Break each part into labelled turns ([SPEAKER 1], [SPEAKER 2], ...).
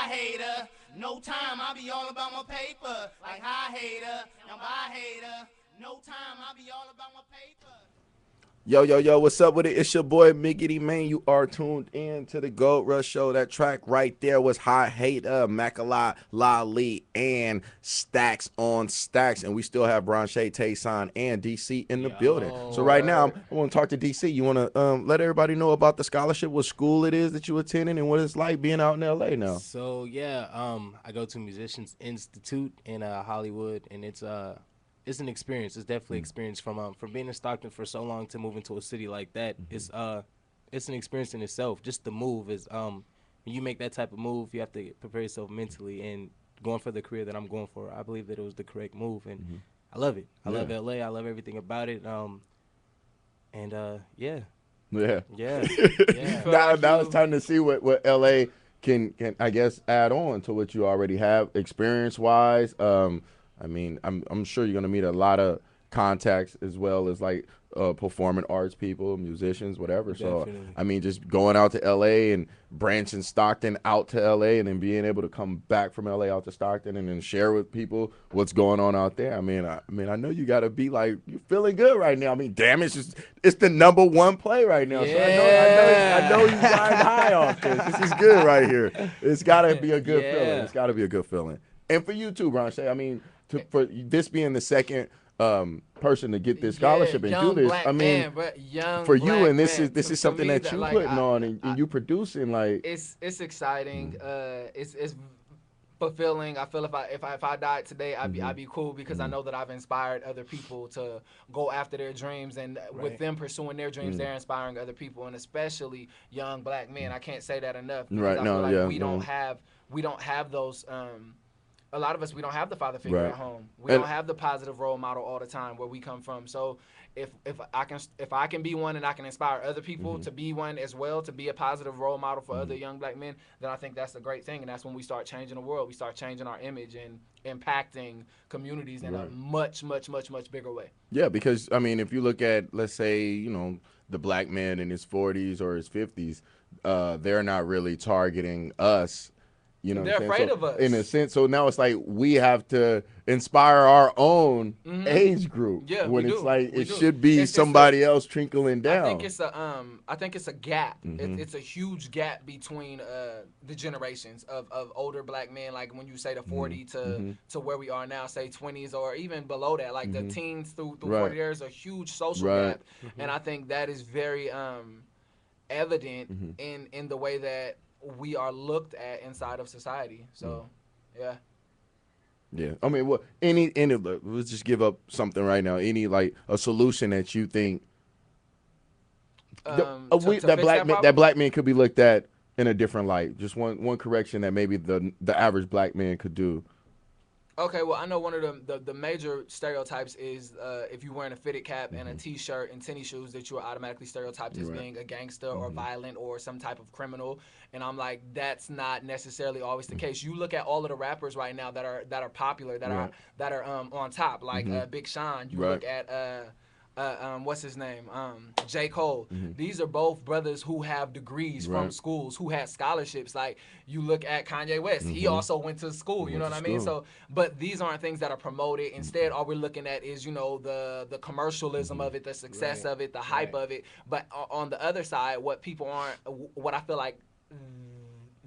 [SPEAKER 1] hater. No time, I be all about my paper. Like hi hater, now bye hater. No time, I be all about my paper.
[SPEAKER 2] Yo, yo, yo, what's up with it? It's your boy Miggetty Maine. You are tuned in to the Gold Rush Show. That track right there was Hot Hater, Mackala, Lali, and Stacks on Stacks. And we still have Bronche TaySon and DC in the building. So right now, I want to talk to DC. You want to let everybody know about the scholarship, what school it is that you attending, and what it's like being out in LA now.
[SPEAKER 3] So yeah, I go to Musicians Institute in Hollywood, and it's an experience. It's definitely an experience from being in Stockton for so long to move into a city like that. It's an experience in itself. Just the move is when you make that type of move, you have to prepare yourself mentally. And going for the career that I'm going for, I believe that it was the correct move, and I love it. I love LA. I love everything about it. Yeah.
[SPEAKER 2] Now it's time to see what LA can I guess add on to what you already have experience wise. I mean, I'm sure you're gonna meet a lot of contacts as well as like performing arts people, musicians, whatever.
[SPEAKER 3] Definitely.
[SPEAKER 2] So I mean, just going out to LA and branching Stockton out to LA and then being able to come back from LA out to Stockton and then share with people what's going on out there. I mean, I know you gotta be like you feeling good right now. I mean, damn, it's the #1 play right now.
[SPEAKER 3] Yeah.
[SPEAKER 2] So I know you riding high off this. This is good right here. It's gotta be a good feeling. It's gotta be a good feeling. And for you too, Bronche. I mean, for this being the second person to get this scholarship and do this, I mean, for you, and this is something that you
[SPEAKER 4] like,
[SPEAKER 2] putting on and you producing, like
[SPEAKER 4] it's exciting. It's fulfilling. I feel if I died today, I'd be cool because I know that I've inspired other people to go after their dreams, and with them pursuing their dreams, they're inspiring other people, and especially young black men. I can't say that enough because I feel like we don't have those. A lot of us, we don't have the father figure at home. We don't have the positive role model all the time where we come from. So if I can be one and I can inspire other people to be one as well, to be a positive role model for other young black men, then I think that's a great thing. And that's when we start changing the world. We start changing our image and impacting communities in a much, much, much, much bigger way.
[SPEAKER 2] Yeah, because I mean, if you look at, let's say, the black man in his 40s or his 50s, they're not really targeting us. You know,
[SPEAKER 4] they're afraid of us
[SPEAKER 2] in a sense. So now it's like we have to inspire our own age group.
[SPEAKER 4] Yeah,
[SPEAKER 2] when it's like
[SPEAKER 4] we
[SPEAKER 2] it
[SPEAKER 4] do.
[SPEAKER 2] should be somebody else trickling down.
[SPEAKER 4] I think it's a gap. It's a huge gap between the generations of older black men. Like when you say the 40 to where we are now, say 20s or even below that, like the teens through 40. There's a huge social gap, and I think that is very evident in the way that we are looked at inside of society. So, yeah.
[SPEAKER 2] I mean, what any let's just give up something right now. Any like a solution that you think that black man could be looked at in a different light. Just one correction that maybe the average black man could do.
[SPEAKER 4] Okay, well, I know one of the major stereotypes is if you're wearing a fitted cap and a T-shirt and tennis shoes, that you are automatically stereotyped as being a gangster or violent or some type of criminal. And I'm like, that's not necessarily always the case. You look at all of the rappers right now that are popular, that are on top, like Big Sean. You look at what's his name? J. Cole. These are both brothers who have degrees from schools, who had scholarships. Like you look at Kanye West, he also went to school. You know what I mean? So, but these aren't things that are promoted. Instead, all we're looking at is the commercialism of it, the success of it, the hype of it. But on the other side, what I feel like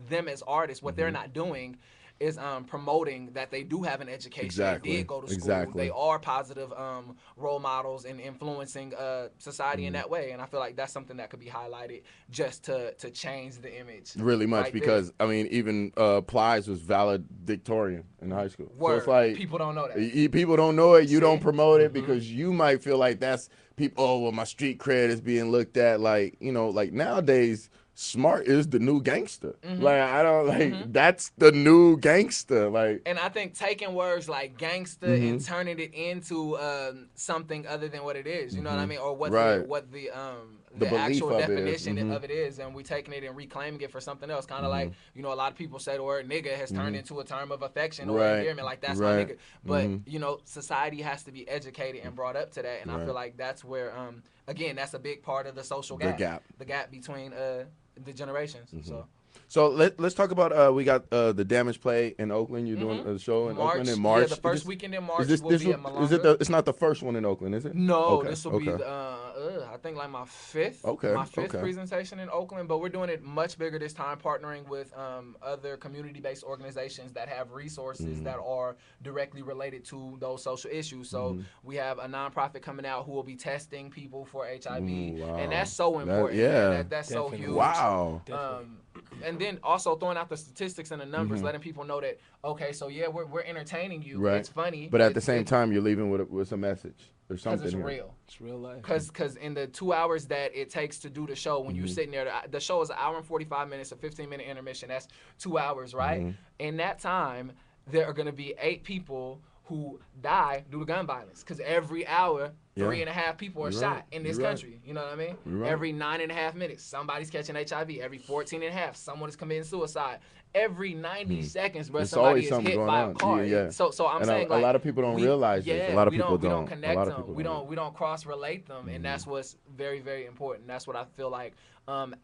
[SPEAKER 4] them as artists, what they're not doing is promoting that they do have an education, they did go to school, they are positive role models and influencing society in that way. And I feel like that's something that could be highlighted just to change the image.
[SPEAKER 2] Really much, because I mean, even Plies was valedictorian in high school.
[SPEAKER 4] Word.
[SPEAKER 2] So it's like
[SPEAKER 4] people don't know that.
[SPEAKER 2] People don't know it. You don't promote it because you might feel like that's people. Oh, well, my street cred is being looked at. Like like nowadays, smart is the new gangster. Like I don't that's the new gangster. Like,
[SPEAKER 4] and I think taking words like gangster and turning it into something other than what it is. You know what I mean? Or what the actual definition of it is, and we taking it and reclaiming it for something else. Kind of like a lot of people say the word nigga has turned into a term of affection or endearment. Like that's my nigga. But society has to be educated and brought up to that, and I feel like that's where again that's a big part of the social gap. The gap between the generations.
[SPEAKER 2] So let's talk about we got the Damage Play in Oakland. You're doing a show in Oakland in March.
[SPEAKER 4] Yeah, the first weekend in March
[SPEAKER 2] Is
[SPEAKER 4] will be at Malanga.
[SPEAKER 2] Is it it's not the first one in Oakland, is it?
[SPEAKER 4] No, this will be I think like my fifth presentation in Oakland, but we're doing it much bigger this time, partnering with other community-based organizations that have resources that are directly related to those social issues. So we have a nonprofit coming out who will be testing people for HIV, and that's so important. That's so huge.
[SPEAKER 2] Wow.
[SPEAKER 4] And then also throwing out the statistics and the numbers, letting people know that, okay, so yeah, we're entertaining you. Right. It's funny.
[SPEAKER 2] But at the same time, you're leaving with a message or something.
[SPEAKER 4] Because it's real.
[SPEAKER 3] It's real life.
[SPEAKER 4] Because in the 2 hours that it takes to do the show, when you're sitting there, the show is an hour and 45 minutes, a 15-minute intermission. That's 2 hours, right? In that time, there are going to be 8 people who die due to gun violence. Because every hour, 3.5 people are shot in this country. You know what I mean? Every 9.5 minutes, somebody's catching HIV. Every 14.5, someone is committing suicide. Every 90 seconds, bro, somebody is hit by a car. So I'm saying,
[SPEAKER 2] a lot of people don't realize this. A lot of people don't.
[SPEAKER 4] We don't connect them. We don't cross-relate them, and that's what's very, very important. That's what I feel like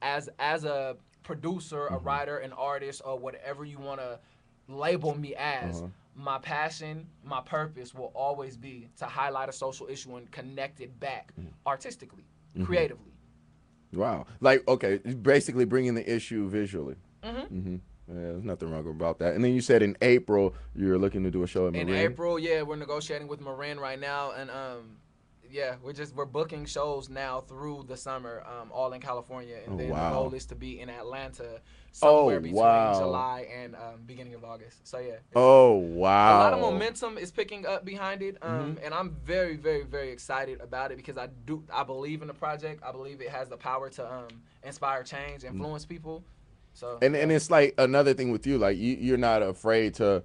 [SPEAKER 4] as a producer, a writer, an artist, or whatever you want to label me as. My passion, my purpose will always be to highlight a social issue and connect it back artistically, creatively.
[SPEAKER 2] Wow. Like, okay, basically bringing the issue visually. Yeah, there's nothing wrong about that. And then you said in April you're looking to do a show in Marin.
[SPEAKER 4] In April, we're negotiating with Marin right now, and we're booking shows now through the summer, all in California, and then the goal is to be in Atlanta somewhere between July and beginning of August. So yeah. A lot of momentum is picking up behind it, and I'm very, very, very excited about it because I believe in the project. I believe it has the power to inspire change, influence people. So
[SPEAKER 2] and it's like another thing with you, like you're not afraid to.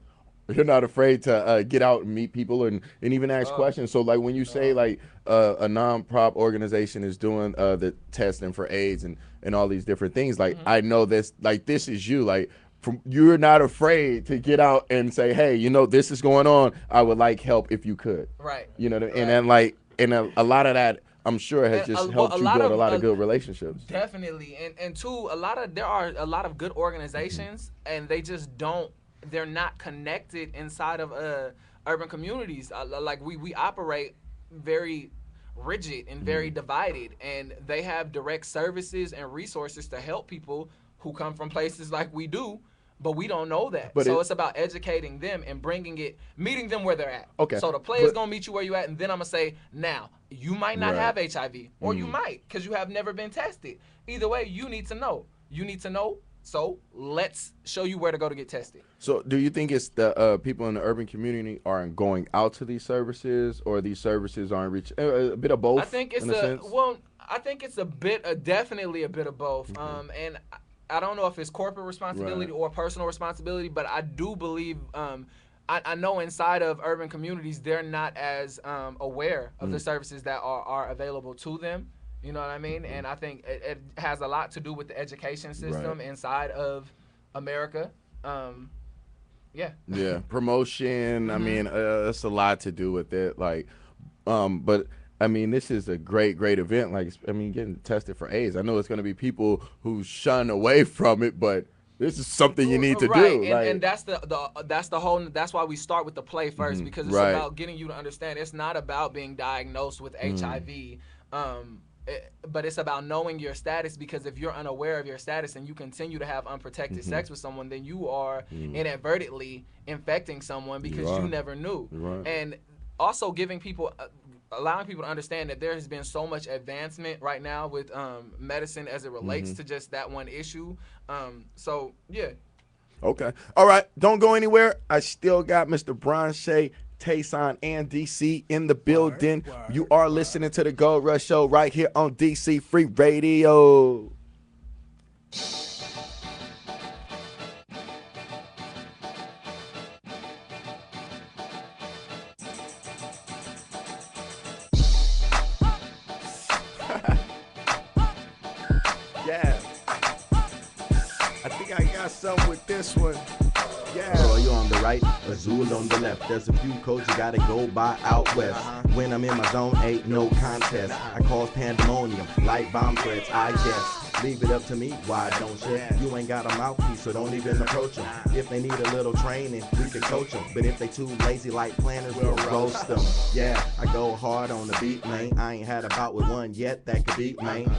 [SPEAKER 2] You're not afraid to get out and meet people and even ask questions. So, like, when you say, like, a non-prop organization is doing the testing for AIDS and all these different things, like, I know this, like, this is you. Like, you're not afraid to get out and say, hey, you know, this is going on. I would like help if you could.
[SPEAKER 4] Right.
[SPEAKER 2] You know, and then, like, and a lot of that, I'm sure has just helped you build a lot of good relationships.
[SPEAKER 4] Definitely. And two, there are a lot of good organizations, and they just they're not connected inside of urban communities. Like we operate very rigid and very divided, and they have direct services and resources to help people who come from places like we do, but we don't know that. So it's about educating them and meeting them where they're at. Okay. So the player's gonna meet you where you at, and then I'm gonna say, now you might not have HIV, or you might, because you have never been tested. Either way, you need to know. So let's show you where to go to get tested.
[SPEAKER 2] So do you think it's the people in the urban community aren't going out to these services, or these services aren't reaching? A bit of both.
[SPEAKER 4] I think it's definitely a bit of both. And I don't know if it's corporate responsibility or personal responsibility, but I do believe I know inside of urban communities they're not as aware of the services that are available to them. You know what I mean? And I think it has a lot to do with the education system inside of America. Yeah,
[SPEAKER 2] promotion. I mean, it's a lot to do with it. Like, but I mean, this is a great event. Like, I mean, getting tested for AIDS. I know it's going to be people who shun away from it, but this is something you need to do.
[SPEAKER 4] And that's that's why we start with the play first, because it's about getting you to understand it's not about being diagnosed with HIV. But it's about knowing your status, because if you're unaware of your status and you continue to have unprotected sex with someone, then you are inadvertently infecting someone because you never knew. And also allowing people to understand that there has been so much advancement right now with medicine as it relates to just that one issue. So, yeah.
[SPEAKER 2] Okay. All right. Don't go anywhere. I still got Mr. Bronche TaySon and DC in the building. You are listening to the Gold Rush Show right here on DC Free Radio. Yeah. I think I got something with this one. Yeah.
[SPEAKER 5] Roy on the right, Azul on the left. There's a few codes you gotta go by out west. When I'm in my zone, ain't no contest. I cause pandemonium, like bomb threats, I guess. Leave it up to me, why don't you? You ain't got a mouthpiece, so don't even approach them. If they need a little training, we can coach them. But if they too lazy like planners, we'll roast them. Yeah, I go hard on the beat, man. I ain't had a bout with one yet that could beat, man.